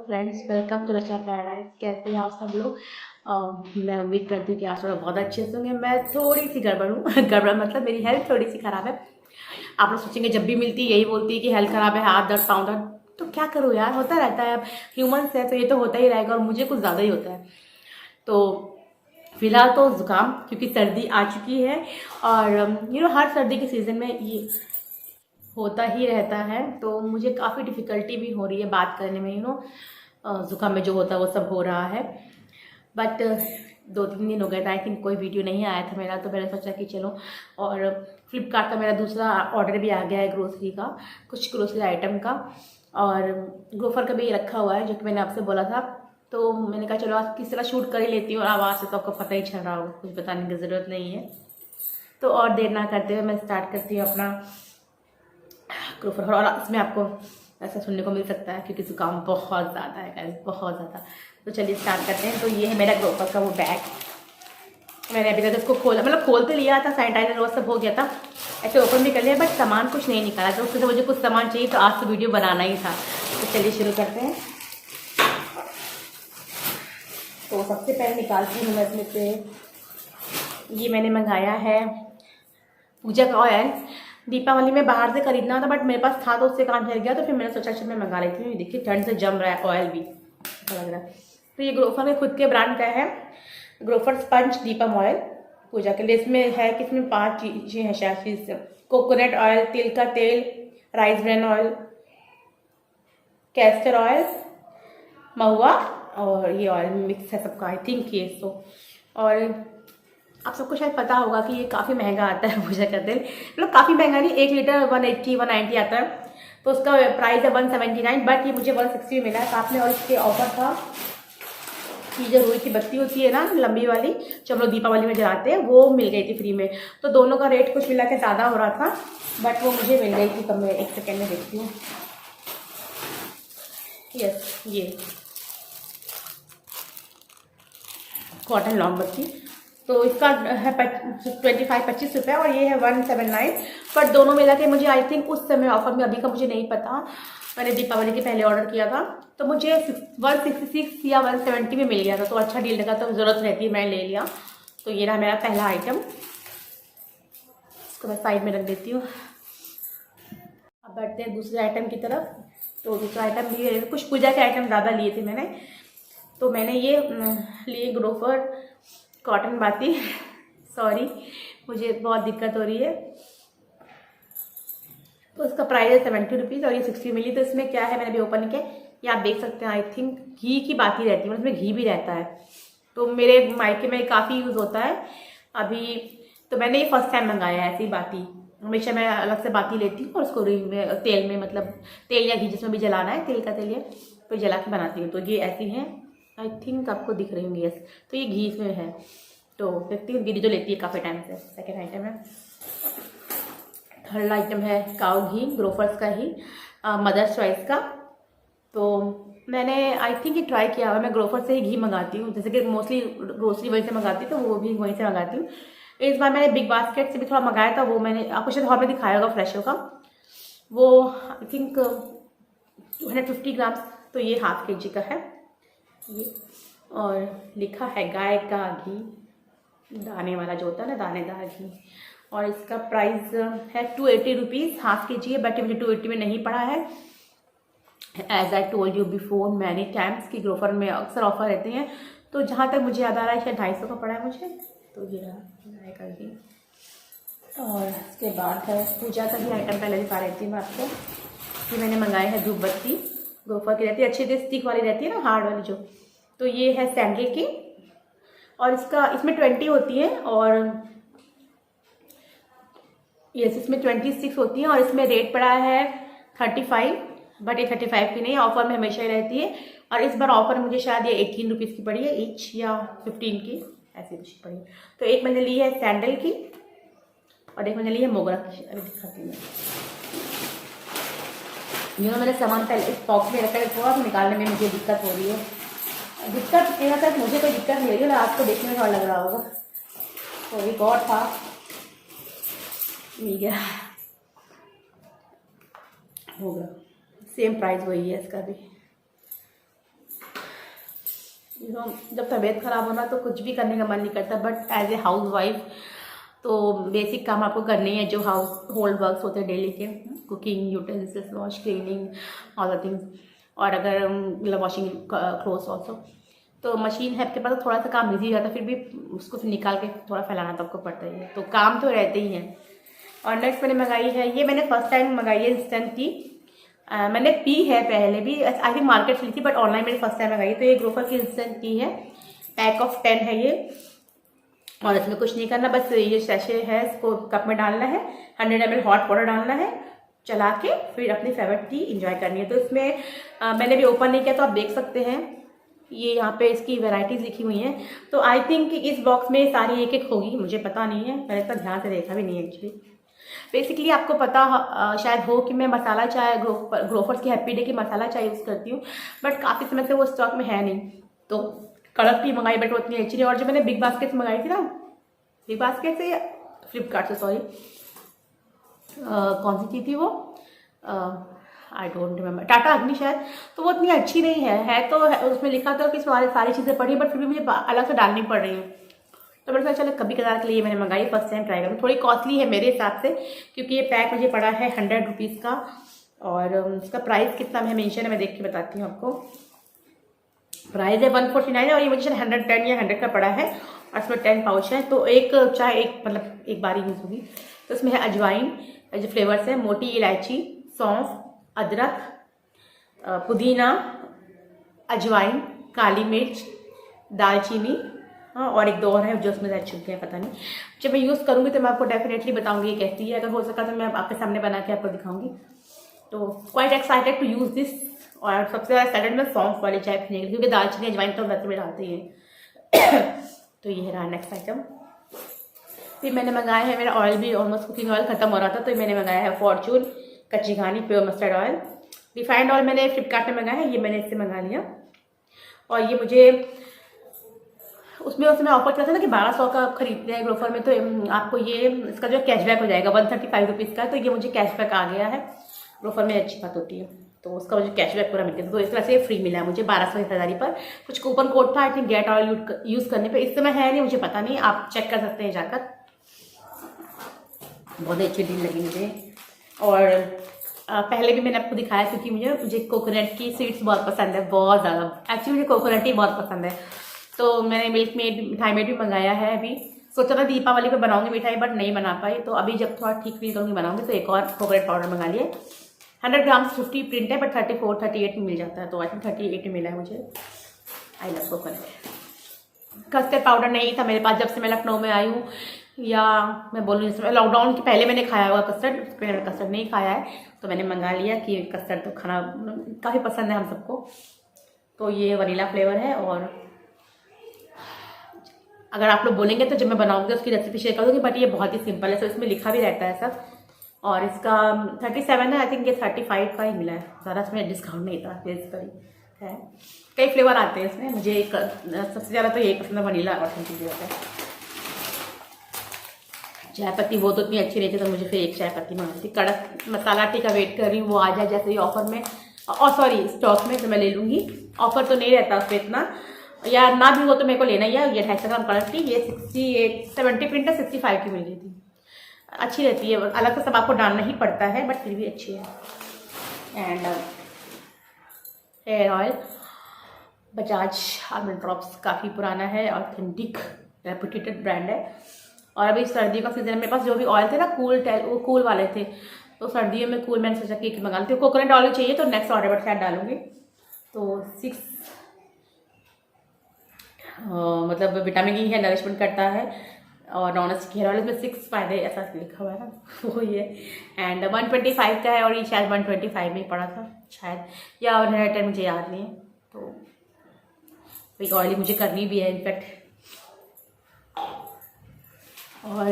Friends, welcome to रचा paradise. कैसे हैं आप सब लोग? मैं उम्मीद करती हूँ कि आप सब बहुत अच्छे से होंगे। मैं थोड़ी सी गड़बड़ हूँ गड़बड़ मतलब मेरी हेल्थ थोड़ी सी ख़राब है। आप लोग सोचेंगे जब भी मिलती है यही बोलती है कि हेल्थ ख़राब है, हाथ दर्द, पाँव दर्द। तो क्या करूँ यार, होता रहता है। अब ह्यूमन्स है तो ये तो होता ही रहेगा, और मुझे कुछ ज़्यादा ही होता है। तो फिलहाल तो ज़ुकाम, क्योंकि सर्दी आ चुकी है। और हर सर्दी के सीज़न में ये होता ही रहता है। तो मुझे काफ़ी डिफ़िकल्टी भी हो रही है बात करने में। ज़ुकाम में जो होता है वो सब हो रहा है। बट 2-3 दिन हो गए थे, आई थिंक कोई वीडियो नहीं आया था मेरा, तो मैंने सोचा कि चलो। और फ्लिपकार्ट का मेरा दूसरा ऑर्डर भी आ गया है, ग्रोसरी का, कुछ ग्रोसरी आइटम का। और ग्रोफर का भी रखा हुआ है, जो कि मैंने आपसे बोला था। तो मैंने कहा चलो आज किस तरह शूट कर ही लेती हूँ, और आवाज़ से तो आपको पता ही चल रहा हो, कुछ बताने की ज़रूरत नहीं है। तो और देर ना करते हुए मैं स्टार्ट करती हूँ अपना ग्रोफर। और इसमें आपको ऐसा सुनने को मिल सकता है क्योंकि ज़ुकाम बहुत ज़्यादा है गाइस, बहुत ज़्यादा। तो चलिए स्टार्ट करते हैं। तो ये है मेरा ग्रोफर का वो बैग। मैंने अभी तक इसको खोला, मतलब खोल तो लिया था, सैनिटाइजर वो सब हो गया था, ऐसे ओपन भी कर लिया, बट सामान कुछ नहीं निकाला। तो उससे मुझे कुछ सामान चाहिए, तो आज तो वीडियो बनाना ही था। तो चलिए शुरू करते हैं। तो सबसे पहले निकालती हूँ मैं इसमें से, ये मैंने मंगाया है पूजा का ऑयल। दीपावली में बाहर से खरीदना था, बट मेरे पास था तो उससे काम चल गया। तो फिर मैंने सोचा चल मैं मंगा लेती हूँ। देखिए ठंड से जम रहा है ऑयल भी, अच्छा लग रहा है। तो ये ग्रोफर के खुद के ब्रांड का है, ग्रोफर स्पंज दीपम ऑयल पूजा के लिए। इसमें है कि इसमें 5 चीज़ें हैं शायद चीज़: कोकोनट ऑयल, तिल का तेल, rice bran oil, castor oil, महुआ, और ये ऑयल मिक्स है सबका, आई थिंक ये तो। और आप सबको शायद पता होगा कि ये काफ़ी महंगा आता है पूजा का तेल, मतलब काफ़ी महंगा नहीं, 1 लीटर 180-190 आता है। तो उसका प्राइस है 179, बट ये मुझे 160 में मिला है साथ में। और इसके ऑफर था कि जो रुई की बत्ती होती है ना, लंबी वाली, जो हम लोग दीपावली में जलाते हैं, वो मिल गई थी फ्री में। तो दोनों का रेट कुछ मिला के ज़्यादा हो रहा था, बट वो मुझे मिल गई थी। तब मैं एक सेकेंड में देखती हूँ। यस, ये कॉटन लॉन्ग बत्ती। तो इसका है 25-25 रुपये, और ये है 179। पर दोनों मिला के मुझे आई थिंक उस समय ऑफर में, अभी का मुझे नहीं पता, मैंने दीपावली के पहले ऑर्डर किया था, तो मुझे 166 या 170 में मिल गया था। तो अच्छा डील लगा, तो ज़रूरत रहती है, मैं ले लिया। तो ये रहा मेरा पहला आइटम, इसको मैं साइड में रख देती हूँ। अब बढ़ते हैं दूसरे आइटम की तरफ। तो दूसरा आइटम भी है, कुछ पूजा के आइटम ज़्यादा लिए थे मैंने। तो मैंने ये लिए ग्रोफर कॉटन बाती सॉरी, मुझे बहुत दिक्कत हो रही है। तो इसका प्राइस है 70 रुपीज़, और ये 60 मिली। तो इसमें क्या है, मैंने अभी ओपन किया, ये आप देख सकते हैं। आई थिंक घी की बाती रहती है, मतलब इसमें घी भी रहता है। तो मेरे मायके में काफ़ी यूज़ होता है अभी। तो मैंने ये फर्स्ट टाइम मंगाया है ऐसी बाती। हमेशा मैं अलग से बाती लेती हूँ और उसको रुई में, तेल में, मतलब तेल या घी जिसमें भी जलाना है, तेल का तेल या तो जला के बनाती हूँ। तो ये ऐसी हैं, आई थिंक आपको दिख रही होंगी। यस, तो ये घी इसमें है। तो देखती हूँ, दीदी जो लेती है काफ़ी टाइम से। सेकेंड आइटम है, थर्ड आइटम है काऊ घी, ग्रोफर्स का ही, मदर्स चॉइस का। तो मैंने आई थिंक ये ट्राई किया हुआ, मैं ग्रोफर से ही घी मंगाती हूँ, जैसे कि मोस्टली ग्रोसरी वहीं से मंगाती हूँ, तो वो भी वहीं से मंगाती हूँ। इस बार मैंने बिग बास्केट से भी थोड़ा मंगाया था, वो मैंने आपको शायद हॉल में दिखाया होगा, फ्रेशो का। वो आई थिंक 250 ग्राम्स। तो ये ½ kg का है ये। और लिखा है गाय का घी, दाने वाला जो होता है ना, दानेदार घी। और इसका प्राइस है 280 रुपीज़, ½ kg है, बट मुझे 280 में नहीं पड़ा है। As I told you before many times कि ग्रोफर में अक्सर ऑफर रहते हैं। तो जहाँ तक मुझे याद आ रहा है शायद 250 का पड़ा है मुझे। तो ये रहा गाय का घी। और इसके बाद है पूजा का भी आइटम, पहले दिखा रही थी मैं आपको। ये मैंने मंगाया है धूप बत्ती, ग्रोफर की रहती है, अच्छी स्टिक वाली रहती है ना, हार्ड वाली जो। तो ये है सैंडल की, और इसमें 20 होती है, और यस इसमें 26 होती है। और इसमें रेट पड़ा है 35, बट ये 35 की नहीं, ऑफर में हमेशा ही रहती है। और इस बार ऑफर मुझे शायद ये 18 रुपीज़ की पड़ी है ईच, या 15 की, ऐसी कुछ पड़ी है। तो एक मैंने ली है सैंडल की, और एक मैंने ली है मोगरा की। अभी दिखाती हूँ, मैंने सामान पहले इस बॉक्स में रखा है, थोड़ा सा निकालने में मुझे दिक्कत हो रही है। दिक्कत यहाँ तक मुझे कोई दिक्कत नहीं हो रही है, आपको देखने में थोड़ा लग रहा होगा। तो एक और था, मिल गया, होगा सेम प्राइस वही है इसका भी। जब तबीयत ख़राब होना तो कुछ भी करने का मन नहीं करता, but as a housewife तो बेसिक काम आपको करने ही है, जो हाउस होल्ड वर्क्स होते हैं डेली के, cooking, utensils wash, cleaning, all the things. और अगर मतलब वॉशिंग क्लोथ्स ऑल्सो, तो मशीन है आपके पास तो थोड़ा सा काम बिजी हो जाता है, फिर भी उसको फिर निकाल के थोड़ा फैलाना तो आपको पड़ता ही है, तो काम तो रहते ही हैं। और नेक्स्ट मैंने मंगाई है, ये मैंने फर्स्ट टाइम मंगाई है इंस्टेंट टी। मैंने पी है पहले भी, आई थिंक मार्केट से ली थी, बट ऑनलाइन मैंने फर्स्ट टाइम मंगाई। तो ये ग्रोफर की इंस्टेंट टी है, पैक ऑफ 10 है ये। और इसमें कुछ नहीं करना, बस ये सैशे है, इसको कप में डालना है, 100 ml हॉट वाटर डालना है, चला के फिर अपनी फेवरेट टी इंजॉय करनी है। तो इसमें मैंने भी ओपन नहीं किया, तो आप देख सकते हैं ये यहाँ पे इसकी वैरायटीज़ लिखी हुई हैं। तो आई थिंक इस बॉक्स में सारी एक एक होगी, मुझे पता नहीं है, मैंने इतना ध्यान से देखा भी नहीं है एक्चुअली। बेसिकली आपको पता शायद हो कि मैं मसाला चाय ग्रोफर्स की हैप्पी डे की मसाला चाय यूज़ करती हूँ, बट काफ़ी समय से वो स्टॉक में है नहीं, तो कड़क टी मंगाई, बट वो इतनी अच्छी नहीं। और जो मैंने बिग बास्केट से मंगाई थी ना, बिग बास्केट से, फ्लिपकार्ट से, सॉरी, कौन सी चीज़ थी वो, आई डोंट रिमेम्बर, टाटा अग्नि शायद, तो वो इतनी अच्छी नहीं है तो उसमें लिखा था कि सारी चीज़ें पढ़ी, बट फिर भी मुझे अलग से डालनी पड़ रही हैं। तो मैंने सोचा चलो कभी कदार के लिए मैंने मंगाई, फर्स्ट टाइम ट्राई करूँ। थोड़ी कॉस्टली है मेरे हिसाब से, क्योंकि ये पैक मुझे पड़ा है 100 रुपीज़ का, और इसका प्राइस कितना है मेंशन है, मैं देख के बताती हूँ आपको। प्राइस है 149 है, और ये मुझे 110 या 100 का पड़ा है, और इसमें 10 पाउच है, तो एक चाय मतलब एक बार यूज़ होगी। तो इसमें है अजवाइन, जो फ्लेवर्स है, मोटी इलायची, सौंफ, अदरक, पुदीना, अजवाइन, काली मिर्च, दालचीनी, हाँ, और एक दो और है जो उसमें रह चुके हैं, पता नहीं। जब मैं यूज़ करूँगी तो मैं आपको डेफिनेटली बताऊँगी ये कैसी है, अगर हो सका तो मैं आपके सामने बना के आपको दिखाऊँगी। तो quite excited to use this, और सबसे ज़्यादा एक्साइटेड मैं सौंफ वाली चाय पीने के लिए, क्योंकि दालचीनी अजवाइन तो वैसे में डालते ही हैं। तो ये रहा नेक्स्ट आइटम। फिर मैंने मंगाया है, मेरा ऑयल भी ऑलमोस्ट कुकिंग ऑयल खत्म हो रहा था, तो मैंने मंगाया है फॉर्चून कच्ची घानी pure mustard oil. Refined oil मैंने फ्लिपकार्ट में मंगाया है, ये मैंने इससे मंगा लिया। और ये मुझे उसमें ऑफर चला था ना कि 1200 का खरीदते हैं ग्रोफर में, तो आपको ये इसका जो कैशबैक हो जाएगा 135 रुपीज़ का, तो ये मुझे कैशबैक आ गया है। ग्रोफर में अच्छी बात होती है, तो उसका मुझे कैशबैक पूरा मिल गया, तो इस तरह से फ्री मिला है मुझे 1200 खरीदारी पर। कुछ कूपन कोड था I think get oil use करने पे, इस समय है नहीं, मुझे पता नहीं, आप चेक कर सकते हैं जाकर। बहुत अच्छी डील लगी मुझे। और पहले भी मैंने आपको दिखाया, क्योंकि मुझे कोकोनट की स्वीट्स बहुत पसंद है, बहुत ज़्यादा। एक्चुअली मुझे कोकोनट ही बहुत पसंद है, तो मैंने मिल्क मेड मिठाई में भी मंगाया है। अभी सोचा था दीपावली पे बनाऊंगी मिठाई, बट नहीं बना पाई, तो अभी जब थोड़ा ठीक फील करूँगी बनाऊंगी, तो एक और कोकोनट पाउडर मंगा लिए। 100 ग्राम 50 प्रिंट है, बट 34-38 में मिल जाता है, तो आई थिंक 38 में मिला है मुझे। I love coconut. Custard powder नहीं था मेरे पास जब से मैं लखनऊ में आई हूँ, या मैं बोलूँ जिस लॉकडाउन के पहले मैंने खाया हुआ कस्टर्ड, पहले मैंने कस्टर्ड नहीं खाया है, तो मैंने मंगा लिया कि कस्टर्ड तो खाना काफ़ी पसंद है हम सबको। तो ये वनीला फ्लेवर है, और अगर आप लोग बोलेंगे तो जब मैं बनाऊंगी उसकी रेसिपी शेयर कर दूँगी, बट ये बहुत ही सिंपल है, तो इसमें लिखा भी रहता है सब। और इसका 37 है, आई थिंक ये 35 का ही मिला है, ज़्यादा इसमें डिस्काउंट नहीं था, प्लेस पर ही है। कई फ्लेवर आते हैं इसमें, मुझे सबसे ज़्यादा तो यही पसंद है, वनीला और सिंपल होता है। चाय पत्ती वो तो इतनी अच्छी नहीं थी, तो मुझे फिर एक चाय पत्ती मंगाई थी। कड़क मसाला टी का वेट कर रही हूँ, वो आ जाए जैसे ही ऑफर में, और सॉरी स्टॉक में, तो मैं ले लूँगी। ऑफर तो नहीं रहता उस पर इतना, या ना भी हो तो मेरे को लेना ही है। ये 250 ग्राम कड़क टी, ये 70 प्रिंट है, 65 की मिल गई थी, अच्छी रहती है। अलग से सब आपको डालना ही पड़ता है, बट फिर भी अच्छी है। And hair oil Bajaj almond drops, काफ़ी पुराना है, ऑथेंटिक रेपुटेटेड ब्रांड है। और अभी सर्दियों का सीजन है, मेरे पास जो भी ऑयल थे ना वो कूल वाले थे, तो सर्दियों में कूल मैंने सोचा कि मंगा लेती हूँ। कोकोनट ऑयल चाहिए तो नेक्स्ट ऑर्डर पर शायद डालूंगी। तो 6 मतलब विटामिन ई है, नरिशमेंट करता है, और नॉन स्टिक हेयर ऑयल, इसमें 6 फायदे ऐसा लिखा हुआ है ना, वो ये। एंड 125 का है, और ये शायद 125 में पड़ा था शायद, या 110, मुझे याद नहीं है। तो एक ऑयली मुझे करनी भी है इनफैक्ट। और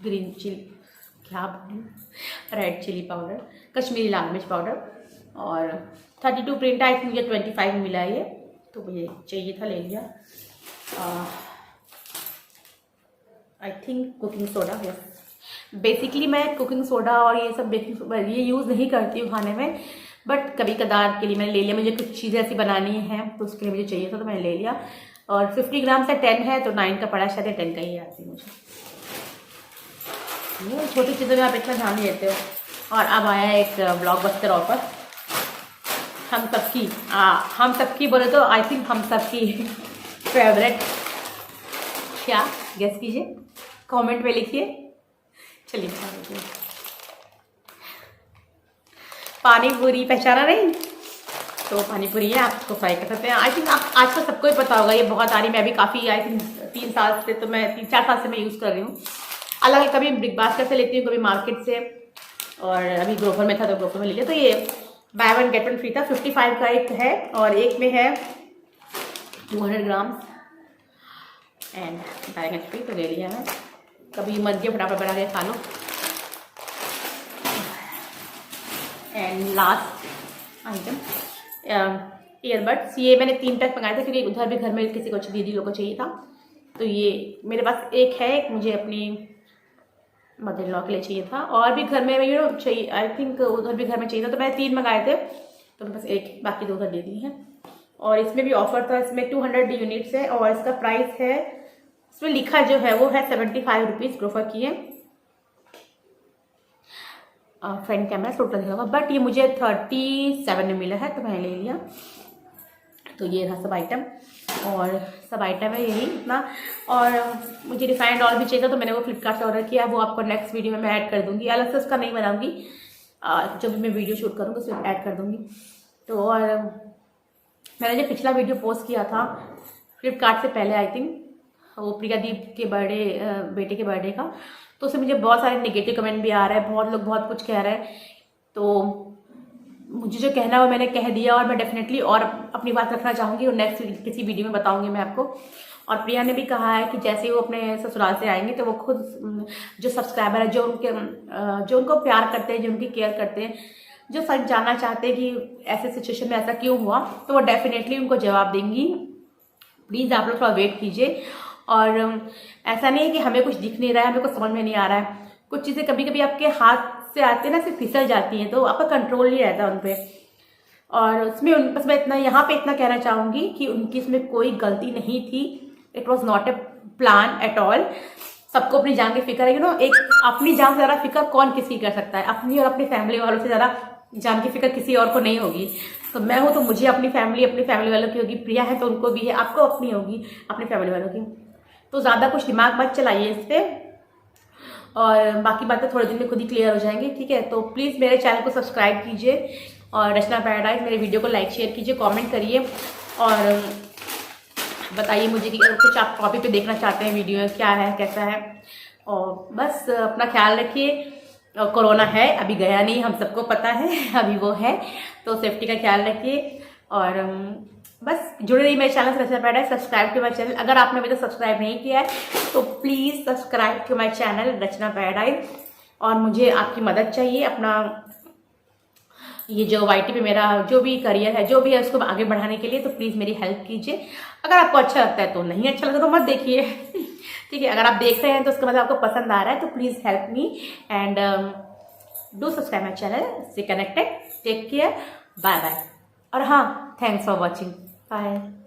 ग्रीन चिली, क्या बोलूं, रेड चिली पाउडर, कश्मीरी लाल मिर्च पाउडर, और 32 प्रिंट आई थिंक, मुझे 25 में मिला है ये, तो मुझे चाहिए था, ले लिया। I think cooking soda, yes. Basically मैं कुकिंग सोडा और ये सब बेकिंग ये यूज़ नहीं करती हूँ खाने में, बट कभी कदार के लिए मैंने ले लिया, मुझे कुछ चीज़ें ऐसी बनानी है तो उसके लिए मुझे चाहिए था तो मैंने ले लिया। और 50 ग्राम से 10 है तो 9 का पड़ा, शायद 10 का ही आती मुझे। ये छोटी चीज़ों में आप इतना ध्यान नहीं देते हो। और अब आया एक ब्लॉकबस्टर ऑफर, हम सबकी बोले तो आई थिंक हम सबकी फेवरेट, क्या गेस कीजिए, कमेंट में लिखिए। चलिए बता दीजिए, पानी पूरी पहचाना नहीं? तो पानी पूरी है, आपको फ्राई कर सकते हैं। आई थिंक आप आज तो सबको ही पता होगा, ये बहुत आ रही, मैं भी काफ़ी आई थिंक 3 साल से, तो मैं 3-4 साल से मैं यूज़ कर रही हूँ। अलग अलग, कभी बिग बास्केट से लेती हूँ, कभी मार्केट से, और अभी ग्रोफर में था तो ग्रोफर में ले लिया। तो ये बाय 1 गेट 1 फ्री था। 55 का एक है और एक में है 200 gram and buy get free, तो ले लिया है। कभी मन के फटाफट बना के खा लो। एंड लास्ट आइटम ईयरबड्स, ये मैंने 3 पैक मंगाए थे क्योंकि उधर भी घर में किसी को दीदी लोग को चाहिए था। तो ये मेरे पास एक है, एक मुझे अपनी मदर इन लॉ के लिए चाहिए था, और भी घर में चाहिए, आई थिंक उधर भी घर में चाहिए था, तो मैंने 3 मंगाए थे, तो मेरे पास एक, बाकी 2 उधर दे दिए हैं। और इसमें भी ऑफर था, इसमें 200 यूनिट्स है और इसका प्राइस है, इसमें लिखा जो है वो है 75 रुपीज़ ग्रोफर की है। फ्रंट कैमरा टोटल दिखा, बट ये मुझे 37 में मिला है तो मैंने ले लिया। तो ये रहा सब आइटम, और सब आइटम है यही इतना। और मुझे रिफाइंड ऑयल भी चाहिए था तो मैंने वो फ्लिपकार्ट से ऑर्डर किया, वो आपको नेक्स्ट वीडियो में मैं ऐड कर दूंगी, अलग से उसका नहीं बनाऊंगी, जो भी मैं वीडियो शूट करूँगी उसमें ऐड कर दूंगी। तो और मैंने जो पिछला वीडियो पोस्ट किया था फ्लिपकार्ट से पहले, आई थिंक वो प्रियादीप के बेटे के बर्थडे का, तो उससे मुझे बहुत सारे नेगेटिव कमेंट भी आ रहे हैं, बहुत लोग बहुत कुछ कह रहे हैं। तो मुझे जो कहना है वो मैंने कह दिया, और मैं डेफिनेटली और अपनी बात रखना चाहूँगी और नेक्स्ट किसी वीडियो में बताऊँगी मैं आपको। और प्रिया ने भी कहा है कि जैसे ही वो अपने ससुराल से आएंगे तो वो खुद जो सब्सक्राइबर है, जो उनको प्यार करते हैं, जो उनकी केयर करते हैं, जो सच जानना चाहते हैं कि ऐसे सिचुएशन में ऐसा क्यों हुआ, तो वो डेफिनेटली उनको जवाब देंगी। प्लीज़ आप लोग थोड़ा वेट कीजिए। और ऐसा नहीं है कि हमें कुछ दिख नहीं रहा है, हमें कुछ समझ में नहीं आ रहा है, कुछ चीज़ें कभी कभी आपके हाथ से आते हैं ना, सिर्फ फिसल जाती हैं, तो आपका कंट्रोल नहीं रहता उन पर। और उसमें बस मैं इतना यहाँ पे इतना कहना चाहूँगी कि उनकी इसमें कोई गलती नहीं थी, it was not a plan at all. सबको अपनी जान की फिक्र है, एक अपनी जान से ज़्यादा फिक्र कौन किसी कर सकता है, अपनी और अपनी फैमिली वालों से ज़्यादा जान की फिक्र किसी और को नहीं होगी। तो मैं हूँ तो मुझे अपनी फैमिली वालों की होगी, प्रिया है तो उनको भी है, आपको अपनी होगी अपनी फैमिली वालों की। तो ज़्यादा कुछ दिमाग मत चलाइए इस पर, और बाकी बातें थोड़े दिन में खुद ही क्लियर हो जाएंगी, ठीक है। तो प्लीज़ मेरे चैनल को सब्सक्राइब कीजिए और रचना पैराडाइज मेरे वीडियो को लाइक शेयर कीजिए, कमेंट करिए और बताइए मुझे कि कुछ आप कॉपी पे देखना चाहते हैं वीडियो क्या है कैसा है। और बस अपना ख्याल रखिए, कोरोना है अभी गया नहीं, हम सबको पता है अभी वो है, तो सेफ्टी का ख्याल रखिए। और बस जुड़े रहिए मेरे चैनल से Rachna Paradise, subscribe to my channel. अगर आपने अभी तक सब्सक्राइब नहीं किया है तो please subscribe to my channel Rachna Paradise. और मुझे आपकी मदद चाहिए, अपना ये जो YT पे मेरा जो भी करियर है, जो भी है, उसको आगे बढ़ाने के लिए, तो प्लीज़ मेरी हेल्प कीजिए। अगर आपको अच्छा लगता है तो, नहीं अच्छा लगता तो मत देखिए ठीक है। अगर आप देख रहे हैं तो उसका मतलब आपको पसंद आ रहा है, तो please help me and do subscribe my channel, stay connected, take care, bye bye. और हाँ, थैंक्स फॉर वॉचिंग, बाय।